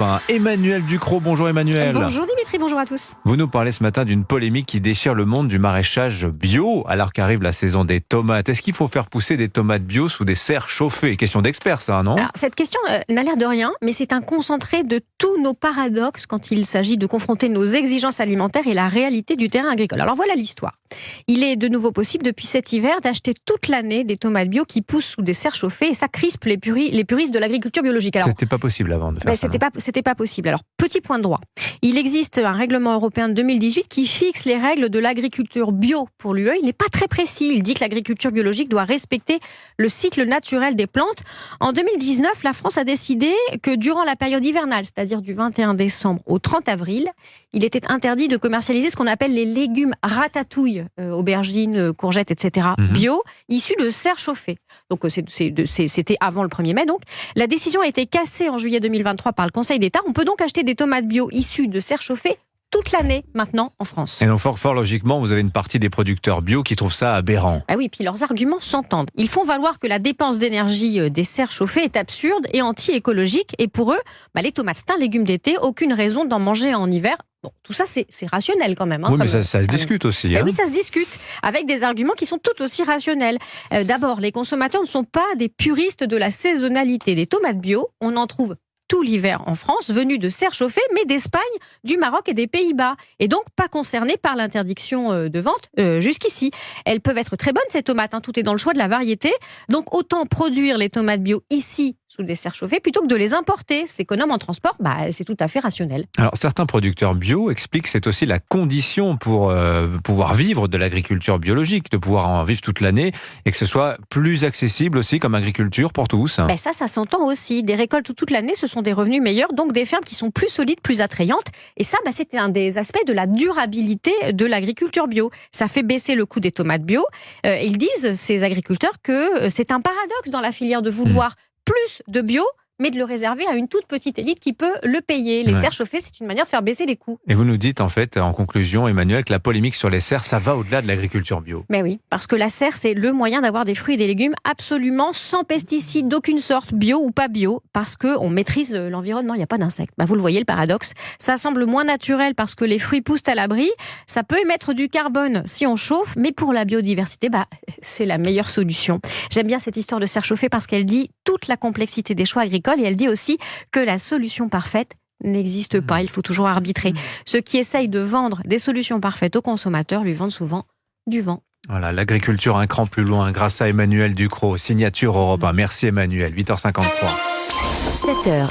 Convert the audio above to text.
1. Emmanuel Ducrot, bonjour Emmanuel. Bonjour Dimitri, bonjour à tous. Vous nous parlez ce matin d'une polémique qui déchire le monde du maraîchage bio alors qu'arrive la saison des tomates. Est-ce qu'il faut faire pousser des tomates bio sous des serres chauffées? Question d'expert ça, non? Alors, cette question n'a l'air de rien, mais c'est un concentré de tous nos paradoxes quand il s'agit de confronter nos exigences alimentaires et la réalité du terrain agricole. Alors voilà l'histoire. Il est de nouveau possible depuis cet hiver d'acheter toute l'année des tomates bio qui poussent sous des serres chauffées et ça crispe les puristes de l'agriculture biologique. Alors, c'était pas possible avant de faire ça. C'était pas possible. Alors, petit point de droit. Il existe un règlement européen de 2018 qui fixe les règles de l'agriculture bio pour l'UE. Il n'est pas très précis. Il dit que l'agriculture biologique doit respecter le cycle naturel des plantes. En 2019, la France a décidé que durant la période hivernale, c'est-à-dire du 21 décembre au 30 avril, il était interdit de commercialiser ce qu'on appelle les légumes ratatouille, aubergines, courgettes, etc., bio, issus de serres chauffées. Donc c'était avant le 1er mai. Donc la décision a été cassée en juillet 2023 par le Conseil d'État. On peut donc acheter des tomates bio issues de serres chauffées toute l'année maintenant en France. Et donc fort logiquement, vous avez une partie des producteurs bio qui trouvent ça aberrant. Ah oui, puis leurs arguments s'entendent. Ils font valoir que la dépense d'énergie des serres chauffées est absurde et anti-écologique. Et pour eux, les tomates, c'est un légume d'été, aucune raison d'en manger en hiver. Bon, tout ça, c'est rationnel quand même. Oui, mais ça se discute aussi. Oui, ça se discute, avec des arguments qui sont tout aussi rationnels. D'abord, les consommateurs ne sont pas des puristes de la saisonnalité. Les tomates bio, on en trouve tout l'hiver en France, venues de serres chauffées, mais d'Espagne, du Maroc et des Pays-Bas. Et donc pas concernées par l'interdiction de vente jusqu'ici. Elles peuvent être très bonnes, ces tomates, tout est dans le choix de la variété. Donc autant produire les tomates bio ici, sous des serres chauffées, plutôt que de les importer. C'est économe en transport, c'est tout à fait rationnel. Alors certains producteurs bio expliquent que c'est aussi la condition pour pouvoir vivre de l'agriculture biologique, de pouvoir en vivre toute l'année, et que ce soit plus accessible aussi comme agriculture pour tous. Ça s'entend aussi. Des récoltes toute l'année, ce sont des revenus meilleurs, donc des fermes qui sont plus solides, plus attrayantes. Et ça, c'est un des aspects de la durabilité de l'agriculture bio. Ça fait baisser le coût des tomates bio. Ils disent, ces agriculteurs, que c'est un paradoxe dans la filière de vouloir plus de bio, mais de le réserver à une toute petite élite qui peut le payer. Les serres chauffées, c'est une manière de faire baisser les coûts. Et vous nous dites, en fait, en conclusion, Emmanuel, que la polémique sur les serres, ça va au-delà de l'agriculture bio. Mais oui, parce que la serre, c'est le moyen d'avoir des fruits et des légumes absolument sans pesticides d'aucune sorte, bio ou pas bio, parce qu'on maîtrise l'environnement, il n'y a pas d'insectes. Vous le voyez, le paradoxe. Ça semble moins naturel parce que les fruits poussent à l'abri. Ça peut émettre du carbone si on chauffe, mais pour la biodiversité, c'est la meilleure solution. J'aime bien cette histoire de serre chauffée parce qu'elle dit toute la complexité des choix agricoles. Et elle dit aussi que la solution parfaite n'existe pas. Il faut toujours arbitrer. Ceux qui essayent de vendre des solutions parfaites aux consommateurs lui vendent souvent du vent. Voilà, l'agriculture un cran plus loin grâce à Emmanuel Ducrot, signature Europe 1. Merci Emmanuel, 8h53. 7h.